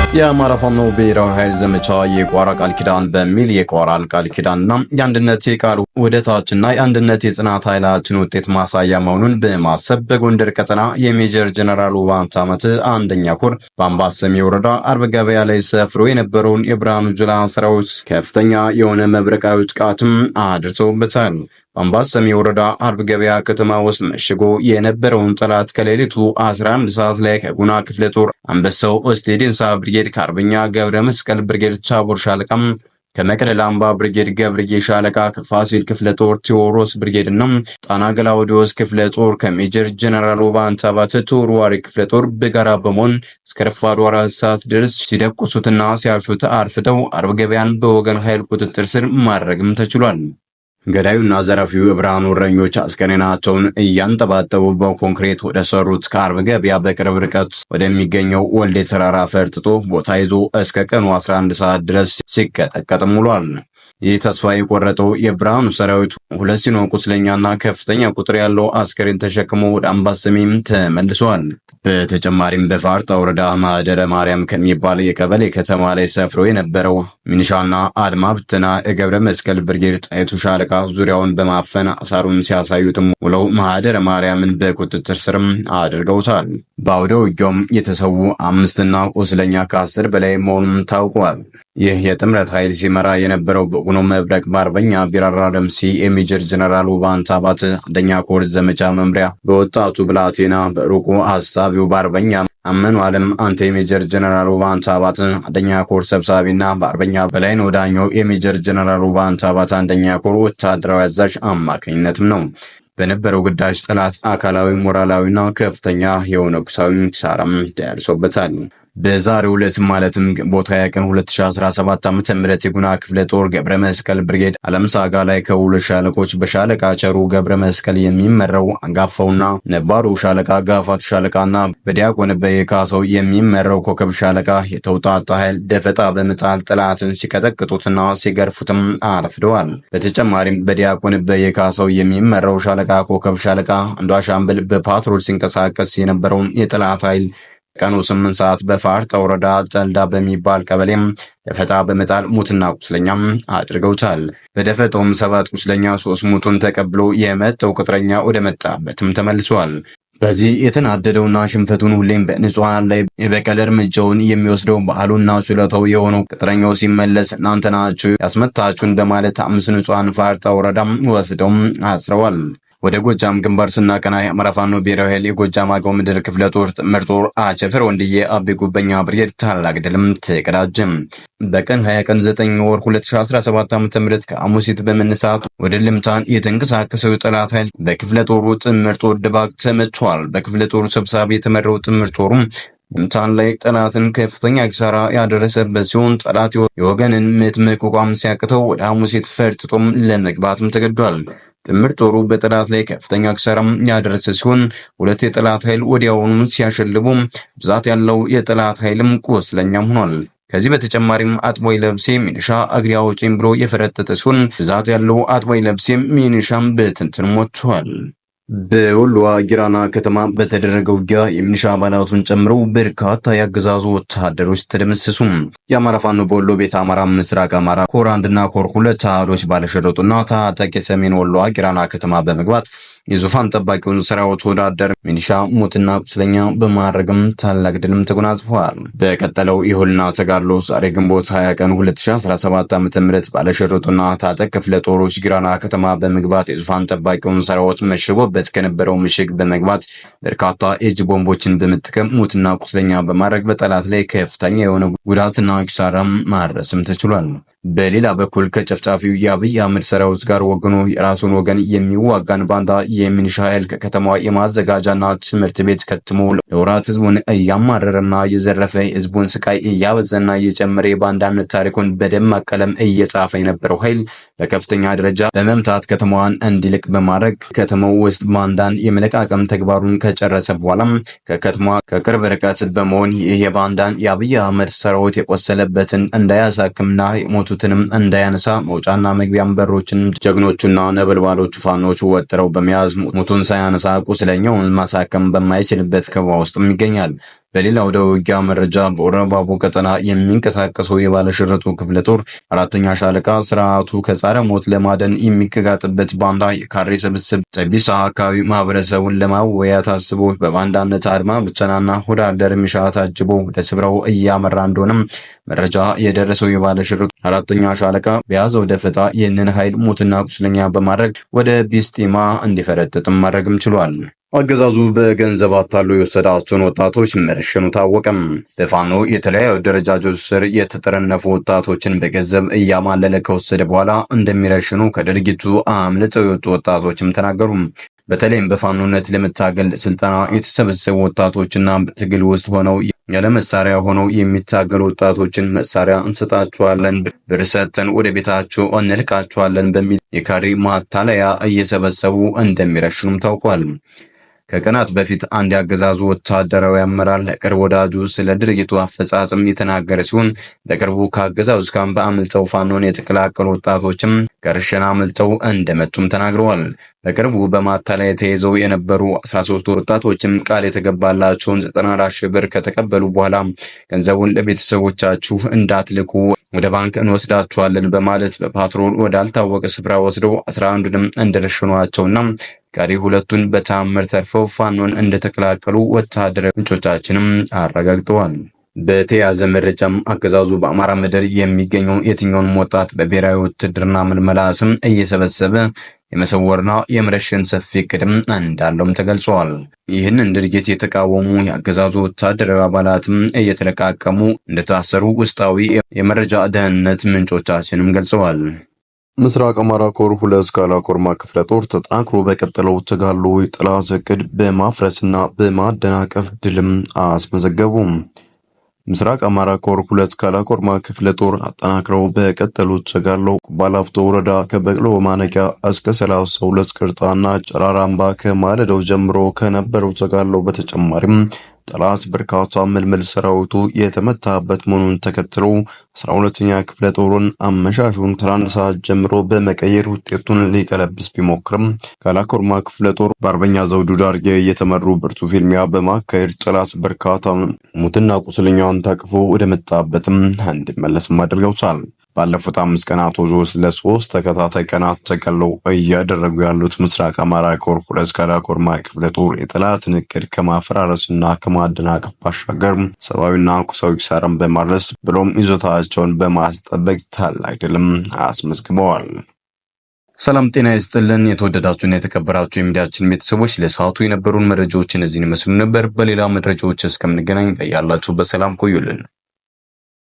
የአማራ ፋኖ ብሔራዊ ኃይል ዘመቻ የቋራ ቃል ኪዳን በሚል የቋራን ቃል ኪዳንና የአንድነት የቃል ውህደታችንና የአንድነት የጽናት ኃይላችን ውጤት ማሳያ መሆኑን በማሰብ በጎንደር ቀጠና የሜጀር ጀነራል ውባንተ ዓመት አንደኛ ኮር በአምባሰሜ ወረዳ አርብ ገበያ ላይ ሰፍሮ የነበረውን የብርሃኑ ጁላ ሰራዊት ከፍተኛ የሆነ መብረቃዊ ጥቃትም አድርሰውበታል። በአምባሰሜ ወረዳ አርብ ገበያ ከተማ ውስጥ መሽጎ የነበረውን ጠላት ከሌሊቱ 11 ሰዓት ላይ ከጉና ክፍለ ጦር አንበሳው ኦስቴዲንሳ ብርጌድ ከአርበኛ ገብረ መስቀል ብርጌድ ቻቦር ሻለቃም ከመቀለል አምባ ብርጌድ ገብርዬ ሻለቃ ከፋሲል ክፍለ ጦር ቴዎድሮስ ብርጌድና ጣና ገላውዲዮስ ክፍለ ጦር ከሜጀር ጀነራል ውባንተ ዓመት ተወርዋሪ ክፍለ ጦር በጋራ በመሆን እስከ ረፋዱ 4 ሰዓት ድረስ ሲደቁሱትና ሲያሹት አርፍተው አርብ ገበያን በወገን ኃይል ቁጥጥር ስር ማድረግም ተችሏል። ገዳዩና ዘራፊው የብርሃኑ እረኞች አስከሬናቸውን እያንጠባጠቡ በኮንክሪት ወደ ሰሩት ከአርብ ገበያ በቅርብ ርቀት ወደሚገኘው ወልዴ ተራራ ፈርጥጦ ቦታ ይዞ እስከ ቀኑ 11 ሰዓት ድረስ ሲቀጠቀጥ ውሏል። ይህ ተስፋ የቆረጠው የብርሃኑ ሰራዊት ሁለት ሲኖ ቁስለኛና ከፍተኛ ቁጥር ያለው አስከሬን ተሸክሞ ወደ አምባሰሜም ተመልሷል። በተጨማሪም በፋርጣ ወረዳ ማህደረ ማርያም ከሚባል የቀበሌ ከተማ ላይ ሰፍሮ የነበረው ሚኒሻና አድማ ብተና የገብረ መስቀል ብርጌድ ጣይቱ ሻለቃ ዙሪያውን በማፈን አሳሩን ሲያሳዩትም ውለው ማህደረ ማርያምን በቁጥጥር ስርም አድርገውታል። በአውደ ውጊያውም የተሰዉ 5ና ቁስለኛ ከ10 በላይ መሆኑም ታውቋል። ይህ የጥምረት ኃይል ሲመራ የነበረው በጉኖ መብረቅ በአርበኛ ቢራራ ደምሲ የሜጀር ጀነራል ውባንተ ዓመት አንደኛ ኮር ዘመቻ መምሪያ በወጣቱ ብላቴና በሩቁ ሐሳቢው በአርበኛ አመኑ ዓለም አንተ የሜጀር ጀነራል ውባንተ ዓመት አንደኛ ኮር ሰብሳቢና በአርበኛ በላይነህ ዳኘው የሜጀር ጀነራል ውባንተ ዓመት አንደኛ ኮር ወታደራዊ አዛዥ አማካኝነትም ነው። በነበረው ግዳጅ ጠላት አካላዊ ሞራላዊና ከፍተኛ የሆነ ቁሳዊ ኪሳራም ደርሶበታል። በዛሬው ዕለት ማለትም ግንቦት 20 ቀን 2017 ዓ.ም የጉና ክፍለ ጦር ገብረ መስቀል ብርጌድ አለምሳጋ ላይ ከሁለት ሻለቆች በሻለቃ ቸሩ ገብረ መስቀል የሚመራው አንጋፋውና ነባሩ ሻለቃ ጋፋት ሻለቃና በዲያቆን በየካሰው የሚመራው ኮከብ ሻለቃ የተውጣጣ ኃይል ደፈጣ በመጣል ጠላትን ሲቀጠቅጡትና ሲገርፉትም አረፍደዋል። በተጨማሪም በዲያቆን በየካሰው የሚመራው ሻለቃ ኮከብ ሻለቃ አንዷ ሻምበል በፓትሮል ሲንቀሳቀስ የነበረውን የጠላት ኃይል ቀኑ 8 ሰዓት በፋርጣ ወረዳ ጨልዳ በሚባል ቀበሌም ደፈጣ በመጣል ሙትና ቁስለኛም አድርገውታል። በደፈጣውም 7 ቁስለኛ 3 ሙቱን ተቀብሎ የመጣው ቅጥረኛ ወደ መጣበትም ተመልሷል። በዚህ የተናደደውና ሽንፈቱን ሁሌም በንጹሃን ላይ የበቀል እርምጃውን የሚወስደው ባህሉና ችሎታው የሆነው ቅጥረኛው ሲመለስ እናንተ ናችሁ ያስመታችሁን በማለት 5 ንጹሃን ፋርጣ ወረዳም ወስደውም አስረዋል። ወደ ጎጃም ግንባር ስናቀና የአማራ ፋኖ ብሔራዊ ኃይል የጎጃም አገው ምድር ክፍለ ጦር ጥምር ጦር አቸፈር ወንድዬ አቤ ጉበኛ ብርጌድ ታላቅ ድልም ተቀዳጀም። በቀን 20 ቀን 9 ወር 2017 ዓ.ም ከአሙሲት በመነሳት ወደ ልምታን የተንቀሳቀሰው ጠላት ኃይል በክፍለ ጦሩ ጥምር ጦር ድባቅ ተመቷል። በክፍለ ጦሩ ሰብሳቢ የተመራው ጥምር ጦሩ ልምታን ላይ ጠላትን ከፍተኛ ኪሳራ ያደረሰበት ሲሆን ጠላት የወገንን ምት መቋቋም ሲያቅተው ወደ አሙሲት ፈርጥጦም ለመግባትም ተገዷል። ጥምር ጦሩ በጠላት ላይ ከፍተኛ ኪሳራም ያደረሰ ሲሆን ሁለት የጠላት ኃይል ወዲያውኑ ሲያሸልቡ ብዛት ያለው የጠላት ኃይልም ቁስለኛም ሆኗል። ከዚህ በተጨማሪም አጥቦይ ለብሴ ሚኒሻ እግሬ አውጪኝ ብሎ የፈረጠጠ ሲሆን ብዛት ያለው አጥቦይ ለብሴ ሚኒሻም በትንትን ሞቷል። በወሎዋ ጊራና ከተማ በተደረገው ውጊያ የሚኒሻ አባላቱን ጨምሮ በርካታ ያገዛዙ ወታደሮች ተደመሰሱ። የአማራ ፋኖ በወሎ ቤተ አማራ ምስራቅ አማራ ኮር 1ና ኮር 2 አሃዶች ባለሸረጡና ታጠቅ የሰሜን ወሎዋ ጊራና ከተማ በመግባት የዙፋን ጠባቂውን ሰራዊት ወዳደር ሚኒሻ ሞትና ቁስለኛ በማድረግም ታላቅ ድልም ተጎናጽፈዋል። በቀጠለው የሁልና ተጋድሎ ዛሬ ግንቦት 20 ቀን 2017 ዓ.ም ባለሸረጡና ታጠቅ ክፍለ ጦሮች ጊራና ከተማ በመግባት የዙፋን ጠባቂውን ሰራዊት መሽጎበት ከነበረው ምሽግ በመግባት በርካታ የእጅ ቦምቦችን በመጠቀም ሞትና ቁስለኛ በማድረግ በጠላት ላይ ከፍተኛ የሆነ ጉዳትና ኪሳራም ማድረስም ተችሏል። በሌላ በኩል ከጨፍጫፊው የአብይ አህመድ ሰራዊት ጋር ወግኖ የራሱን ወገን የሚዋጋን ባንዳ የሚኒሻ ኃይል ከከተማዋ የማዘጋጃና ትምህርት ቤት ከትሞ ለወራት ህዝቡን እያማረረና እየዘረፈ ህዝቡን ስቃይ እያበዛና እየጨመረ የባንዳነት ታሪኩን በደማቅ ቀለም እየጻፈ የነበረው ኃይል በከፍተኛ ደረጃ በመምታት ከተማዋን እንዲልቅ በማድረግ ከተማው ውስጥ ባንዳን የመለቃቀም ተግባሩን ከጨረሰ በኋላም ከከተማዋ ከቅርብ ርቀት በመሆን ይህ የባንዳን የአብይ አህመድ ሰራዊት የቆሰለበትን እንዳያሳክምና የሞቱትንም እንዳያነሳ መውጫና መግቢያም በሮችን ጀግኖቹና ነበልባሎቹ ፋኖቹ ወጥረው በመያዝ ሙቱን ሳያነሳ ቁስለኛውን ማሳከም በማይችልበት ከበባ ውስጥም ይገኛል። በሌላ ወደ ውጊያ መረጃ በወረባቦ ቀጠና የሚንቀሳቀሰው የባለሽርጡ ክፍለ ጦር አራተኛ ሻለቃ ስርዓቱ ከጻረ ሞት ለማደን የሚቀጋጥበት ባንዳ የካሬ ስብስብ ጨቢሳ አካባቢ ማህበረሰቡን ለማወያየት አስቦ በባንዳነት አድማ ብተናና ወዳደር ሚሻ ታጅቦ ወደ ስፍራው እያመራ እንደሆነም መረጃ የደረሰው የባለሽርጡ አራተኛ ሻለቃ በያዘው ደፈጣ ይህንን ኃይል ሞትና ቁስለኛ በማድረግ ወደ ቢስቲማ እንዲፈረጥጥም ማድረግም ችሏል። አገዛዙ በገንዘብ አታሎ የወሰዳቸውን ወጣቶች መረሸኑ ታወቀም። በፋኖ የተለያዩ አደረጃጆች ስር የተጠረነፉ ወጣቶችን በገንዘብ እያማለለ ከወሰደ በኋላ እንደሚረሽኑ ከድርጊቱ አምልጠው የወጡ ወጣቶችም ተናገሩ። በተለይም በፋኖነት ለመታገል ስልጠና የተሰበሰቡ ወጣቶችና በትግል ውስጥ ሆነው ያለ መሳሪያ ሆነው የሚታገሉ ወጣቶችን መሳሪያ እንሰጣቸዋለን፣ ብር ሰጥተን ወደ ቤታቸው እንልካቸዋለን በሚል የካሪ ማታለያ እየሰበሰቡ እንደሚረሽኑም ታውቋል። ከቀናት በፊት አንድ ያገዛዙ ወታደራዊ አመራር ለቅርብ ወዳጁ ስለ ድርጊቱ አፈጻጸም የተናገረ ሲሆን በቅርቡ ከአገዛዙ ካምፕ አምልጠው ፋኖን የተቀላቀሉ ወጣቶችም ከርሸና አምልጠው እንደመጡም ተናግረዋል። በቅርቡ በማታለያ ተይዘው የነበሩ 13 ወጣቶችም ቃል የተገባላቸውን 94 ሺህ ብር ከተቀበሉ በኋላ ገንዘቡን ለቤተሰቦቻችሁ እንዳትልኩ ወደ ባንክ እንወስዳቸዋለን በማለት በፓትሮል ወዳልታወቀ ስፍራ ወስደው 11ዱንም እንደረሸኗቸውና ቀሪ ሁለቱን በተአምር ተርፈው ፋኖን እንደተቀላቀሉ ወታደራዊ ምንጮቻችንም አረጋግጠዋል። በተያያዘ መረጃም አገዛዙ በአማራ ምድር የሚገኘው የትኛውንም ወጣት በብሔራዊ ውትድርና ምልመላ ስም እየሰበሰበ የመሰወርና የመረሸን ሰፊ እቅድም እንዳለውም ተገልጿል። ይህንን ድርጊት የተቃወሙ የአገዛዙ ወታደራዊ አባላትም እየተለቃቀሙ እንደታሰሩ ውስጣዊ የመረጃ ደህንነት ምንጮቻችንም ገልጸዋል። ምስራቅ አማራ ኮር 2 ካላኮርማ ክፍለ ጦር ተጠናክሮ በቀጠለው ተጋድሎ የጠላት እቅድ በማፍረስና በማደናቀፍ ድልም አስመዘገቡ። ምስራቅ አማራ ኮር 2 ካላኮርማ ክፍለ ጦር አጠናክረው በቀጠሉት ተጋድሎ ባላፍቶ ወረዳ ከበቅሎ ማነቂያ እስከ 32 ቅርጣና ጨራራምባ ከማለዳው ጀምሮ ከነበረው ተጋድሎ በተጨማሪም ጠላት በርካታ ምልምል ሰራዊቱ የተመታበት መሆኑን ተከትሎ 12ኛ ክፍለ ጦሩን አመሻሹን 11 ሰዓት ጀምሮ በመቀየር ውጤቱን ሊቀለብስ ቢሞክርም ካላኮርማ ክፍለ ጦር በአርበኛ ዘውዱ ዳርጌ የተመሩ ብርቱ ፊልሚያ በማካሄድ ጠላት በርካታ ሙትና ቁስለኛውን ታቅፎ ወደ መጣበትም እንዲመለስም አድርገውታል። ባለፉት 5 ቀናት ውስጥ ለሶስት ተከታታይ ቀናት ተቀለው እያደረጉ ያሉት ምስራቅ አማራ ኮር 2 ካላኮርማ ክፍለ ጦር የጠላትን እቅድ ከማፈራረስና ከማደናቀፍ ባሻገር ሰብአዊና ቁሳዊ ኪሳራን በማድረስ ብሎም ይዞታቸውን በማስጠበቅ ታላቅ ድልም አስመዝግበዋል። ሰላም ጤና ይስጥልን። የተወደዳችሁና የተከበራችሁ የሚዲያችን ቤተሰቦች ለሰዓቱ የነበሩን መረጃዎች እነዚህን ይመስሉ ነበር። በሌላ መረጃዎች እስከምንገናኝ በያላችሁበት ሰላም ቆዩልን።